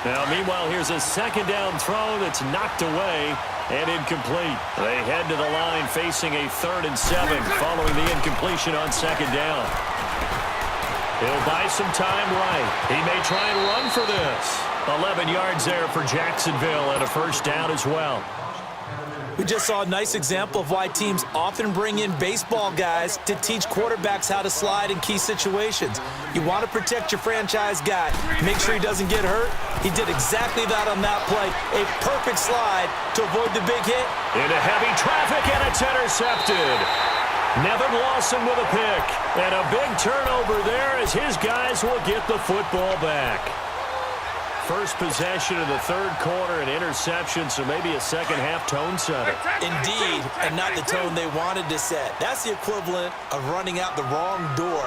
Now, meanwhile, here's a second down throw that's knocked away and incomplete. They head to the line facing a 3rd and 7 following the incompletion on second down. He'll buy some time right. He may try and run for this. 11 yards there for Jacksonville and a first down as well. We just saw a nice example of why teams often bring in baseball guys to teach quarterbacks how to slide in key situations. You want to protect your franchise guy. Make sure he doesn't get hurt. He did exactly that on that play. A perfect slide to avoid the big hit. Into heavy traffic, and it's intercepted. Nevin Lawson with a pick. And a big turnover there as his guys will get the football back. First possession of the 3rd quarter, an interception, so maybe a second-half tone setter. Indeed, and not the tone they wanted to set. That's the equivalent of running out the wrong door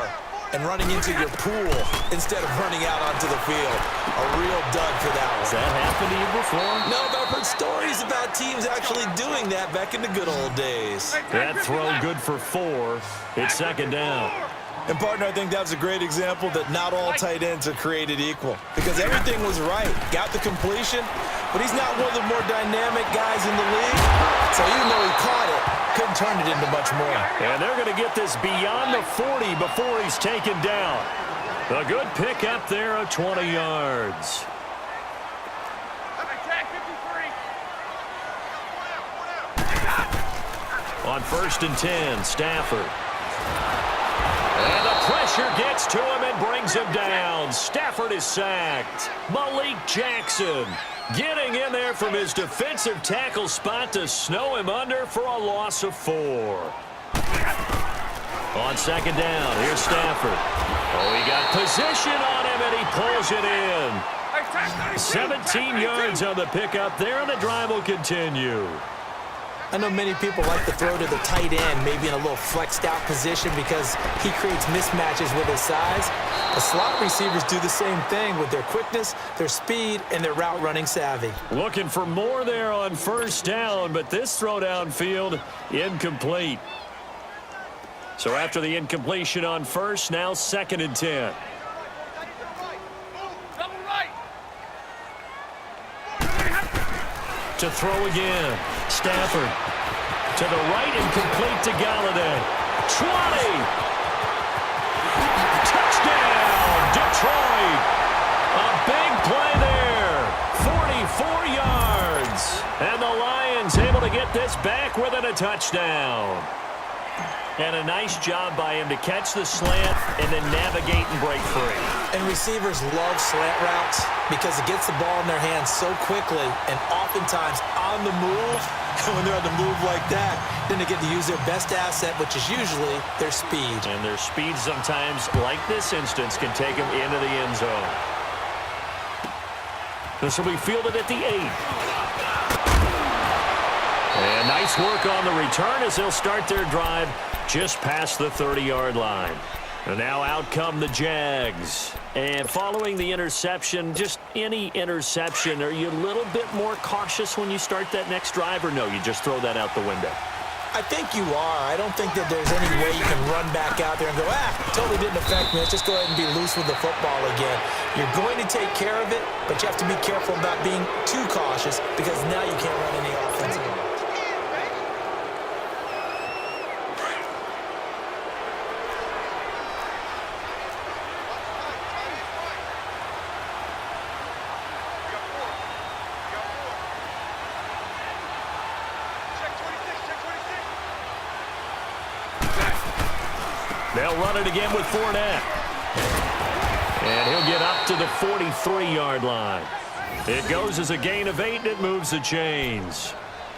and running into your pool instead of running out onto the field. A real dud for that one. Has that happened to you before? No, but I've heard stories about teams actually doing that back in the good old days. That throw good for 4. It's second down. And, partner, I think that was a great example that not all tight ends are created equal. Because everything was right. Got the completion, but he's not one of the more dynamic guys in the league. So even though he caught it, couldn't turn it into much more. And they're going to get this beyond the 40 before he's taken down. A good pick up there of 20 yards. On 1st and 10, Stafford. And the pressure gets to him and brings him down. Stafford is sacked. Malik Jackson getting in there from his defensive tackle spot to snow him under for a loss of 4. On second down, here's Stafford. Oh, he got position on him, and he pulls it in. 17 yards on the pickup there, and the drive will continue. I know many people like to throw to the tight end, maybe in a little flexed out position because he creates mismatches with his size. The slot receivers do the same thing with their quickness, their speed, and their route running savvy. Looking for more there on first down, but this throw downfield incomplete. So after the incompletion on first, now 2nd and 10. To throw again. Stafford to the right and complete to Galladay. 20. Touchdown, Detroit. A big play there. 44 yards. And the Lions able to get this back within a touchdown. And a nice job by him to catch the slant and then navigate and break free. And receivers love slant routes because it gets the ball in their hands so quickly and oftentimes on the move. And when they're on the move like that, then they get to use their best asset, which is usually their speed. And their speed sometimes, like this instance, can take them into the end zone. This will be fielded at the 8. And nice work on the return as they'll start their drive just past the 30-yard line. And now out come the Jags. And following the interception, just any interception, are you a little bit more cautious when you start that next drive, or no, you just throw that out the window? I think you are. I don't think that there's any way you can run back out there and go, totally didn't affect me. Let's just go ahead and be loose with the football again. You're going to take care of it, but you have to be careful about being too cautious because now you can't run any offense. They'll run it again with Fournette. And he'll get up to the 43-yard line. It goes as a gain of 8, and it moves the chains.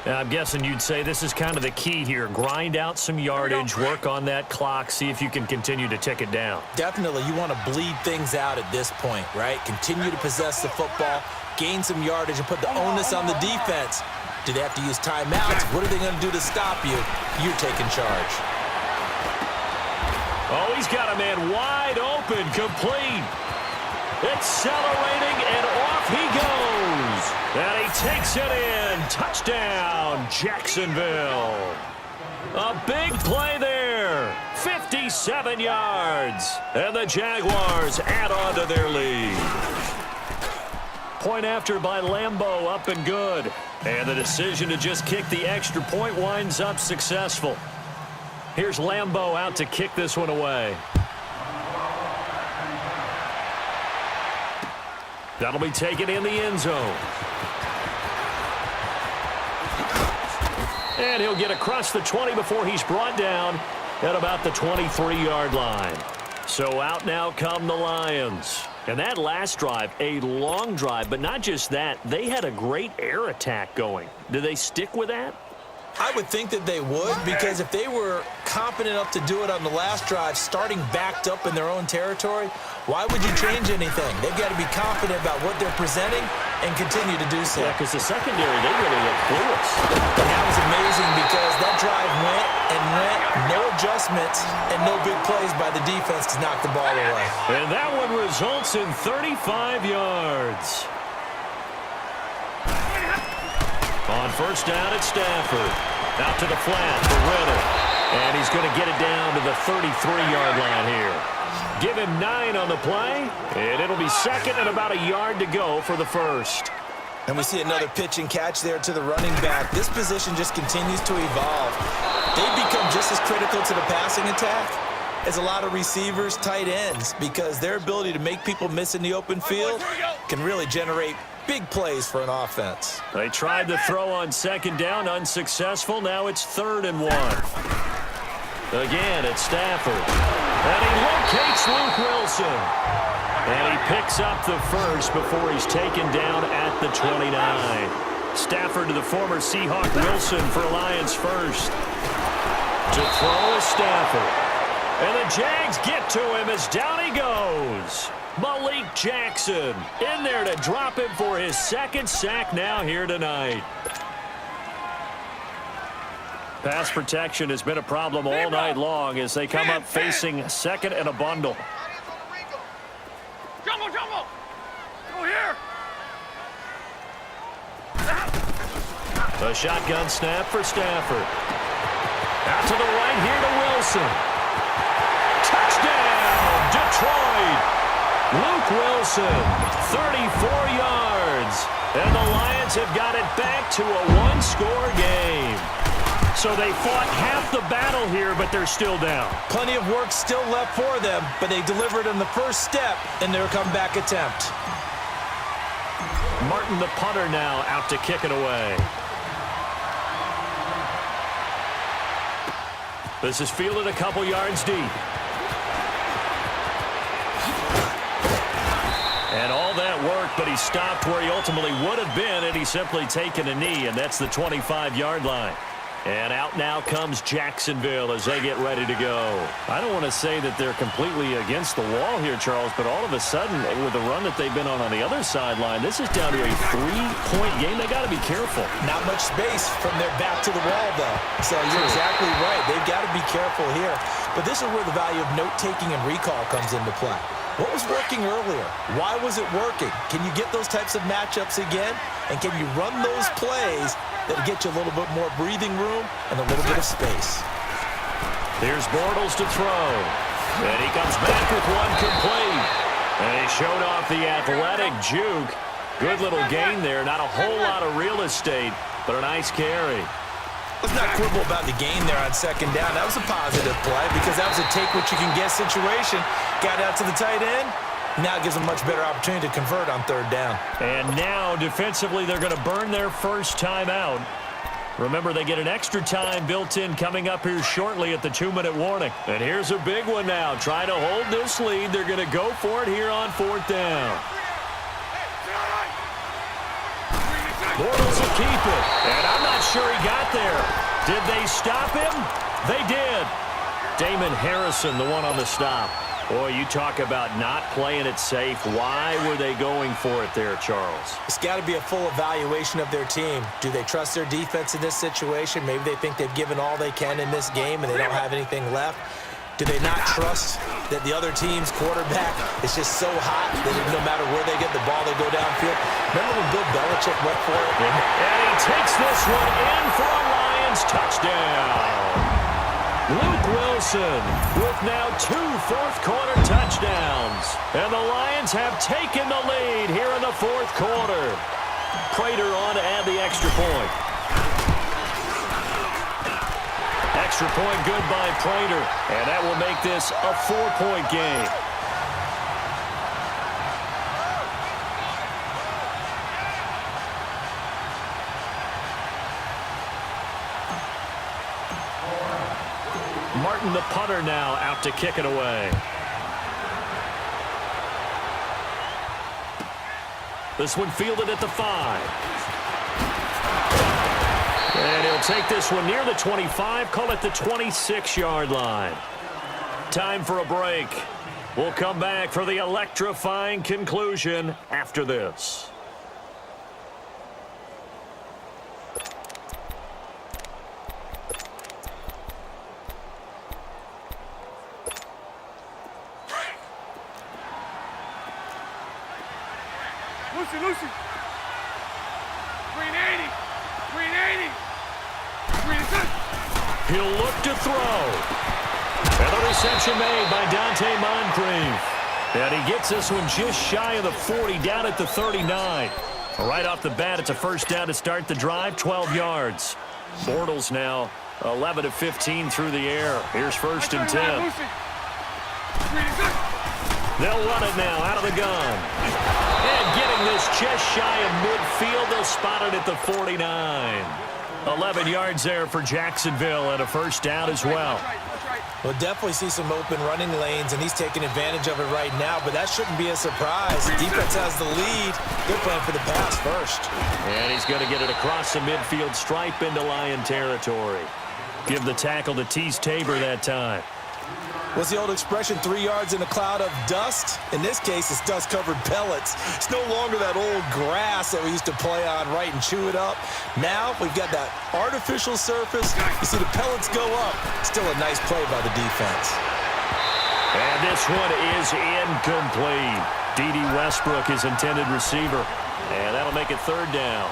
Now, I'm guessing you'd say this is kind of the key here. Grind out some yardage, work on that clock, see if you can continue to tick it down. Definitely. You want to bleed things out at this point, right? Continue to possess the football, gain some yardage, and put the onus on the defense. Do they have to use timeouts? What are they going to do to stop you? You're taking charge. Oh, he's got a man wide open, complete. Accelerating, and off he goes. And he takes it in. Touchdown, Jacksonville. A big play there. 57 yards. And the Jaguars add on to their lead. point after by Lambeau up and good. And the decision to just kick the extra point winds up successful. Here's Lambeau out to kick this one away. That'll be taken in the end zone. And he'll get across the 20 before he's brought down at about the 23-yard line. So out now come the Lions. And that last drive, a long drive, but not just that. They had a great air attack going. Do they stick with that? I would think that they would, because if they were competent enough to do it on the last drive, starting backed up in their own territory, why would you change anything? They've got to be confident about what they're presenting and continue to do so. Yeah, because the secondary, they really look clueless. And that was amazing because that drive went and went, no adjustments, and no big plays by the defense to knock the ball away. And that one results in 35 yards. On first down, it's Stafford. Out to the flat for Riddle. And he's going to get it down to the 33-yard line here. Give him 9 on the play, and it'll be second and about a yard to go for the first. And we see another pitch and catch there to the running back. This position just continues to evolve. They've become just as critical to the passing attack as a lot of receivers, tight ends, because their ability to make people miss in the open field can really generate big plays for an offense. They tried to throw on second down, unsuccessful. Now it's 3rd and 1. Again, it's Stafford. And he locates Luke Wilson. And he picks up the first before he's taken down at the 29. Stafford to the former Seahawk Wilson for Lions first. To throw is Stafford. And the Jags get to him as down he goes. Malik Jackson in there to drop him for his second sack now here tonight. Pass protection has been a problem all night long as they come up facing second and a bundle. Jumbo! Go here! A shotgun snap for Stafford. Out to the right here to Wilson. Touchdown, Detroit! Luke Wilson, 34 yards. And the Lions have got it back to a one-score game. So they fought half the battle here, but they're still down. Plenty of work still left for them, but they delivered in the first step in their comeback attempt. Martin, the punter, now out to kick it away. This is fielded a couple yards deep. And all that work, but he stopped where he ultimately would have been, and he's simply taken a knee, and that's the 25-yard line. And out now comes Jacksonville as they get ready to go. I don't want to say that they're completely against the wall here, Charles, but all of a sudden, with the run that they've been on the other sideline, this is down to a 3-point game. They got to be careful. Not much space from their back to the wall, though. So you're exactly right. They've got to be careful here. But this is where the value of note-taking and recall comes into play. What was working earlier? Why was it working? Can you get those types of matchups again? And can you run those plays that'll get you a little bit more breathing room and a little bit of space? Here's Bortles to throw. And he comes back with one complete. And he showed off the athletic juke. Good little gain there. Not a whole lot of real estate, but a nice carry. Let's not quibble about the gain there on second down. That was a positive play because that was a take-what-you-can-get situation. Got out to the tight end. Now it gives them a much better opportunity to convert on third down. And now, defensively, they're going to burn their first time out. Remember, they get an extra time built in coming up here shortly at the 2-minute warning. And here's a big one now. Trying to hold this lead. They're going to go for it here on fourth down. Bortles will keep it. And I'm not sure he got there. Did they stop him? They did. Damon Harrison, the one on the stop. Boy, you talk about not playing it safe. Why were they going for it there, Charles? It's got to be a full evaluation of their team. Do they trust their defense in this situation? Maybe they think they've given all they can in this game and they don't have anything left. Do they not trust that the other team's quarterback is just so hot that no matter where they get the ball, they go downfield? Remember when Bill Belichick went for it? And he takes this one in for a Lions touchdown. Luke Wilson with now 2 fourth-quarter touchdowns. And the Lions have taken the lead here in the fourth quarter. Prater on to add the extra point. Extra point good by Prater. And that will make this a 4-point game. Martin, the punter, now out to kick it away. This one fielded at the 5. And he'll take this one near the 25, call it the 26-yard line. Time for a break. We'll come back for the electrifying conclusion after this. Lucy. 380. 380. 380. He'll look to throw. And the reception made by Dante Moncrief. And he gets this one just shy of the 40, down at the 39. Right off the bat, it's a first down to start the drive, 12 yards. Bortles now 11 of 15 through the air. Here's first and 10. They'll run it now out of the gun. And getting this just shy of midfield, they'll spot it at the 49. 11 yards there for Jacksonville and a first down as well. We'll definitely see some open running lanes, and he's taking advantage of it right now, but that shouldn't be a surprise. Defense has the lead. They're playing for the pass first. And he's going to get it across the midfield stripe into Lion territory. Give the tackle to Tease Tabor that time. What's the old expression, 3 yards in a cloud of dust? In this case, it's dust-covered pellets. It's no longer that old grass that we used to play on, right, and chew it up. Now we've got that artificial surface. You see the pellets go up. Still a nice play by the defense. And this one is incomplete. D.D. Westbrook is intended receiver. And that'll make it third down.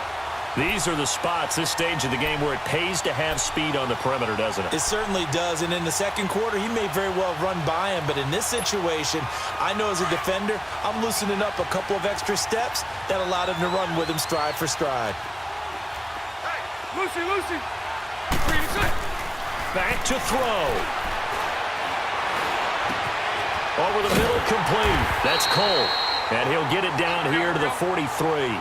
These are the spots, this stage of the game, where it pays to have speed on the perimeter, doesn't it? It certainly does, and in the second quarter, he may very well run by him, but in this situation, I know as a defender, I'm loosening up a couple of extra steps that allowed him to run with him stride for stride. Hey, Lucy. Back to throw. Over the middle, complete. That's Cole. And he'll get it down here to the 43.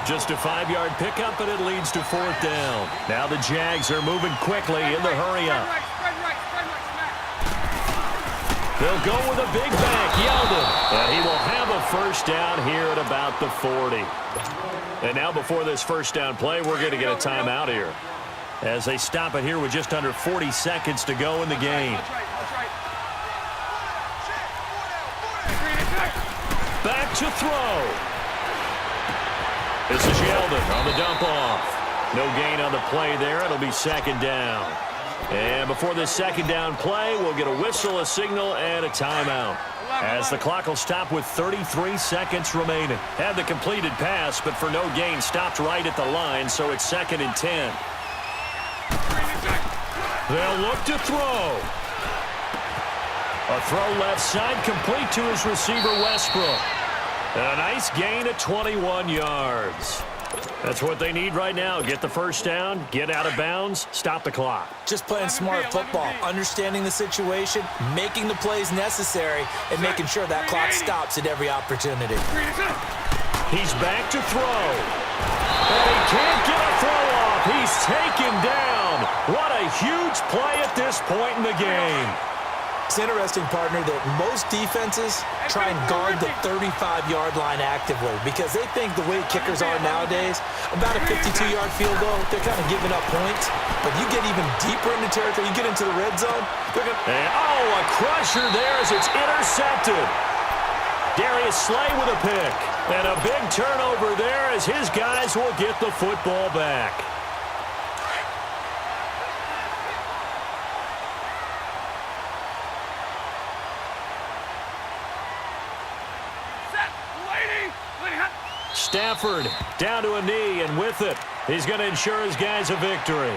Just a 5-yard pickup, and it leads to fourth down. Now the Jags are moving quickly in the hurry-up. They'll go with a big back, Yeldon. And he will have a first down here at about the 40. And now before this first down play, we're going to get a timeout here, as they stop it here with just under 40 seconds to go in the game. Back to throw. This is Yeldon on the dump off. No gain on the play there. It'll be second down. And before this second down play, we'll get a whistle, a signal, and a timeout, as the clock will stop with 33 seconds remaining. Had the completed pass, but for no gain, stopped right at the line, so it's second and 10. They'll look to throw. A throw left side, complete to his receiver, Westbrook. A nice gain at 21 yards. That's what they need right now. Get the first down, get out of bounds, stop the clock. Just playing smart football, understanding the situation, making the plays necessary, and making sure that clock stops at every opportunity. He's back to throw. And he can't get a throw off. He's taken down. What a huge play at this point in the game. It's interesting, partner, that most defenses try and guard the 35-yard line actively because they think the way kickers are nowadays, about a 52-yard field goal, they're kind of giving up points. But you get even deeper into territory, you get into the red zone, they're going to... Oh, a crusher there as it's intercepted. Darius Slay with a pick. And a big turnover there as his guys will get the football back. Stafford down to a knee, and with it, he's going to ensure his guys a victory.